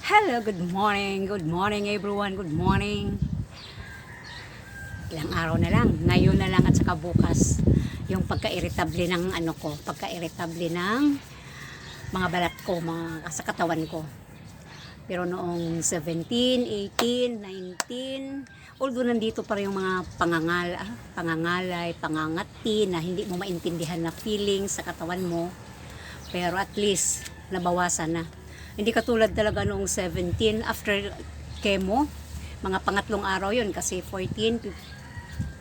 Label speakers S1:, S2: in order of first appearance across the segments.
S1: Hello, good morning everyone, good morning. Ilang araw na lang, ngayon na lang at saka bukas, yung pagka-irritable ng pagka-irritable ng mga balat ko, mga sa katawan ko. Pero noong 17, 18, 19, although nandito pa rin yung mga pangangalay, pangangati na hindi mo maintindihan na feeling sa katawan mo, pero at least nabawasan na. Hindi katulad talaga noong 17 after chemo, mga pangatlong araw yun kasi 14,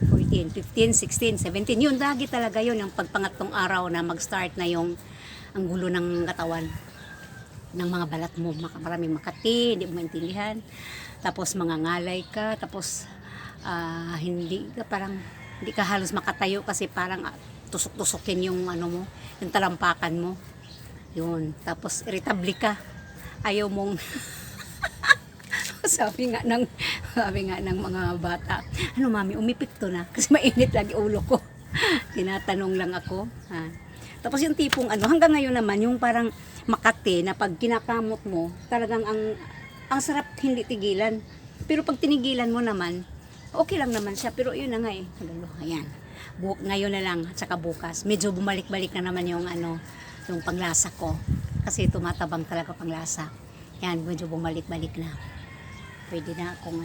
S1: 15, 16, 17, yun lagi talaga yun yung pagpangatlong araw na mag-start na yung ang gulo ng katawan ng mga balat mo, maraming makati, hindi mo maintindihan, tapos mga ngalay ka, tapos hindi ka halos makatayo kasi parang tusok-tusokin yung mo, yung talampakan mo, yun, tapos irritable ka, ayaw mong sabi nga ng mga bata, ano mami, umipik to na kasi mainit lagi ulo ko. Tinatanong lang ako, ha. Tapos yung tipong hanggang ngayon naman yung parang makati na pag kinakamot mo, talagang ang sarap hindi tigilan. Pero pag tinigilan mo naman, okay lang naman siya, pero yun na nga eh. Ayan. Ngayon na lang at saka bukas, medyo bumalik-balik na naman yung yung panglasa ko. Kasi tumatabang talaga panglasa. Yan, medyo bumalik-balik na. Pwede na akong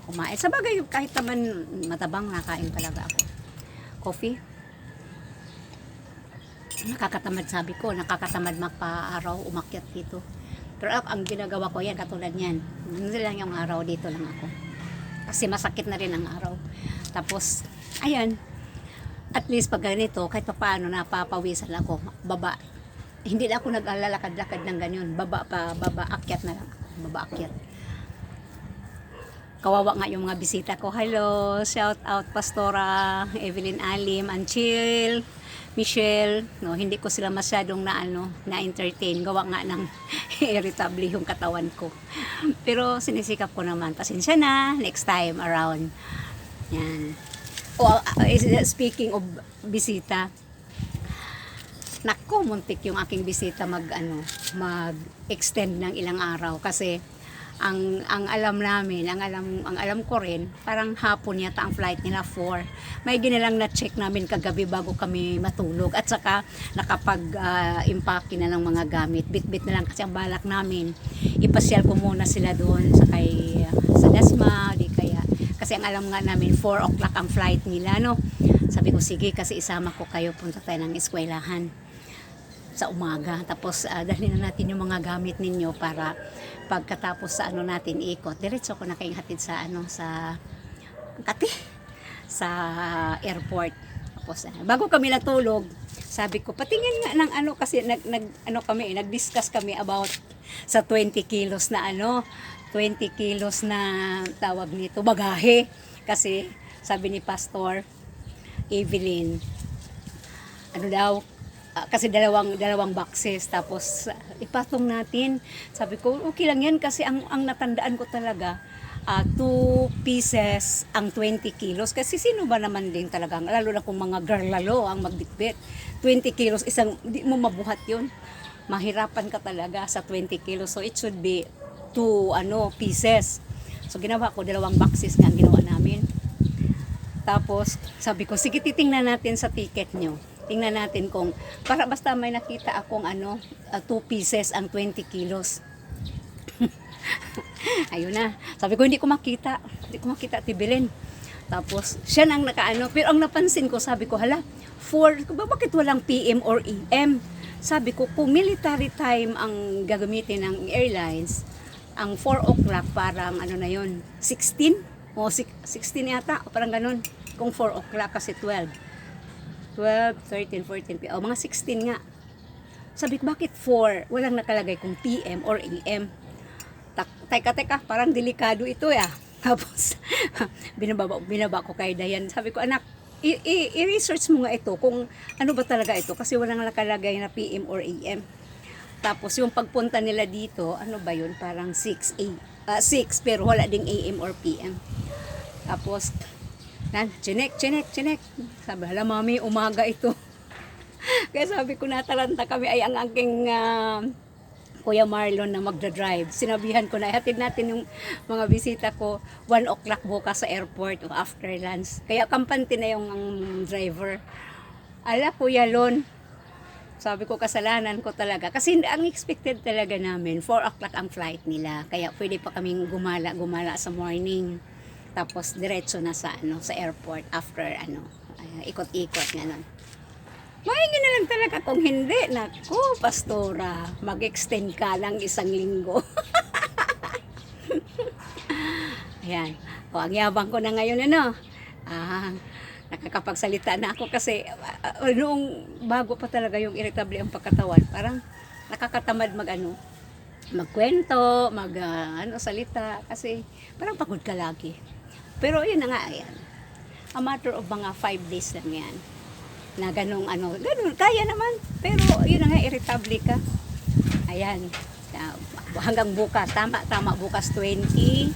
S1: kumain. Sa bagay, kahit naman matabang, nakain talaga ako. Coffee. Nakakatamad, sabi ko. Nakakatamad magpa-araw, umakyat dito. Pero ang ginagawa ko yan, katulad yan. Ano lang yung araw, dito lang ako. Kasi masakit na rin ang araw. Tapos, ayan. At least pag ganito, kahit pa paano, napapawisan ako. Baba. Hindi na ako nag-alalakad-lakad ng ganyan. Baba, akyat na lang. Baba, akyat. Kawawa nga yung mga bisita ko. Hello, shout out Pastora, Evelyn Alim, Anchil, Michelle. No, hindi ko sila masyadong na-entertain. Gawa nga ng irritable yung katawan ko. Pero sinisikap ko naman. Pasensya na, next time around. Yan. Speaking of bisita, nako, muntik yung aking bisita mag-extend ng ilang araw kasi ang alam namin, ang alam ko rin, parang hapon yata ang flight nila 4. May ginalang na check namin kagabi bago kami matulog at saka nakapag-impake na ng mga gamit. Bit-bit na lang kasi ang balak namin. Ipasyal ko muna sila doon sa Dasma, di kaya kasi ang alam nga namin 4 o'clock ang flight nila, no. Sabi ko sige kasi isama ko kayo, punta tayo ng eskwelahan sa umaga. Tapos dalhin na natin yung mga gamit ninyo para pagkatapos sa natin ikot, diretso ko na kayong hatid sa sa sa airport. Tapos bago kami natulog, sabi ko patingin nga ng kasi nag-discuss kami about sa 20 kilos na 20 kilos na tawag nito, bagahe. Kasi sabi ni Pastor Evelyn, daw, kasi dalawang boxes, tapos ipatong natin. Sabi ko okay lang yan kasi ang natandaan ko talaga 2 pieces ang 20 kilos kasi sino ba naman din talaga, lalo na kung mga girl lalo ang magbitbit 20 kilos, di mo mabuhat yun, mahirapan ka talaga sa 20 kilos, so it should be 2 pieces. So ginawa ko, dalawang boxes nga ang ginawa namin. Tapos sabi ko sige, titingnan natin sa ticket nyo, tingnan natin kung para basta may nakita akong 2 pieces ang 20 kilos. Ayun na. Sabi ko hindi ko makita tibilin. Tapos siya nang pero ang napansin ko, sabi ko hala, bakit walang PM or AM? Sabi ko kung military time ang gagamitin ng airlines, ang 4 o'clock parang na yun, 16 o 16 yata, parang ganun. Kung 4 o'clock kasi 12, 13, 14, mga 16 nga. Sabi ko, bakit 4? Walang nakalagay kung PM or AM. Teka, parang delikado ito ya. Tapos, binaba ko kay Dayan. Sabi ko, anak, i-research mo nga ito kung ano ba talaga ito. Kasi walang nakalagay na PM or AM. Tapos, yung pagpunta nila dito, ba yun? Parang 6 pero wala ding AM or PM. Tapos, chinek. Sabi, hala mami, umaga ito. Kaya sabi ko, natalanta kami, ay ang aking Kuya Marlon na magdadrive. Sinabihan ko na, hatid natin yung mga bisita ko 1 o'clock bukas sa airport o after lunch. Kaya kampante na yung ang driver. Ala, Kuya Lon, sabi ko kasalanan ko talaga. Kasi ang expected talaga namin, 4 o'clock ang flight nila. Kaya pwede pa kaming gumala sa morning. Tapos diretso na sa sa airport after ikot-ikot ganun. Mahingi na lang talaga kung hindi. Naku, pastora, mag-extend ka lang 1 linggo. Ayan. O, ang yabang ko na ngayon, nakakapagsalita na ako kasi noong bago pa talaga yung irritable ang pagkatawan, parang nakakatamad magkwento, salita, kasi parang pagod ka lagi. Pero yun na nga, ayan. A matter of mga 5 days lang yan. Na ganun, kaya naman. Pero yun na nga, irritable ka. Ayan. Hanggang bukas, tama, bukas 20.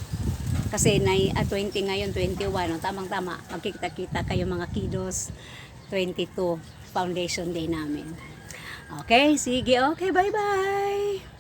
S1: Kasi 20 ngayon, 21. Tamang-tama, magkikita-kita kayo mga kiddos. 22, foundation day namin. Okay, sige, okay, bye-bye.